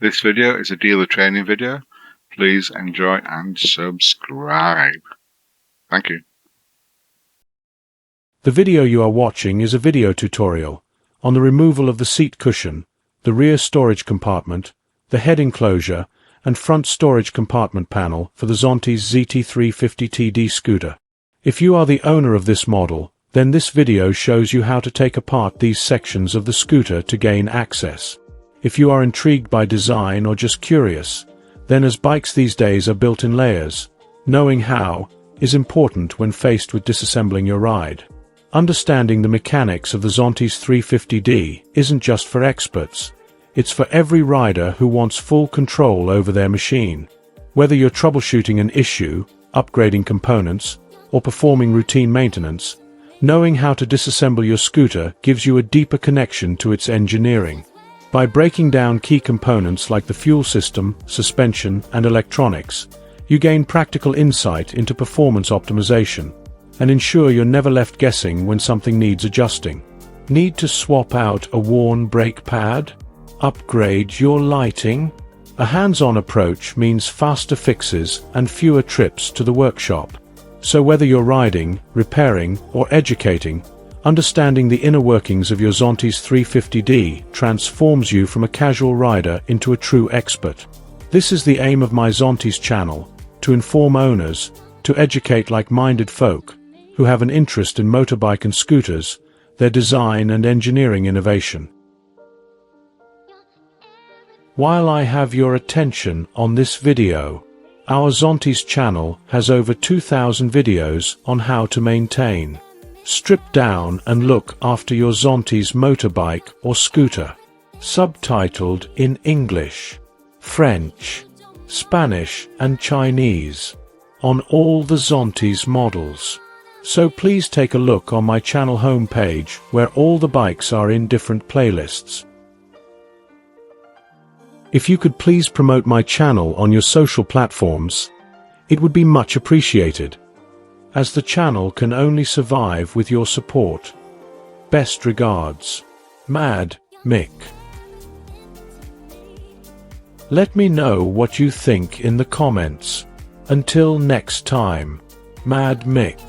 This video is a dealer training video. Please enjoy and subscribe. Thank you. The video you are watching is a video tutorial on the removal of the seat cushion, the rear storage compartment, the head enclosure, and front storage compartment panel for the Zontes ZT350TD scooter. If you are the owner of this model, then this video shows you how to take apart these sections of the scooter to gain access. If you are intrigued by design or just curious, then as bikes these days are built in layers, knowing how is important when faced with disassembling your ride. Understanding the mechanics of the Zontes 350D isn't just for experts. It's for every rider who wants full control over their machine. Whether you're troubleshooting an issue, upgrading components, or performing routine maintenance, knowing how to disassemble your scooter gives you a deeper connection to its engineering. By breaking down key components like the fuel system, suspension, and electronics, you gain practical insight into performance optimization and ensure you're never left guessing when something needs adjusting. Need to swap out a worn brake pad? Upgrade your lighting? A hands-on approach means faster fixes and fewer trips to the workshop. So whether you're riding, repairing, or educating, understanding the inner workings of your Zontes 350D transforms you from a casual rider into a true expert. This is the aim of my Zontes channel, to inform owners, to educate like-minded folk who have an interest in motorbike and scooters, their design and engineering innovation. While I have your attention on this video, our Zontes channel has over 2,000 videos on how to maintain, strip down and look after your Zontes motorbike or scooter, subtitled in English, French, Spanish and Chinese, on all the Zontes models. So please take a look on my channel homepage where all the bikes are in different playlists. If you could please promote my channel on your social platforms, it would be much appreciated, as the channel can only survive with your support. Best regards, Mad Mick. Let me know what you think in the comments. Until next time, Mad Mick.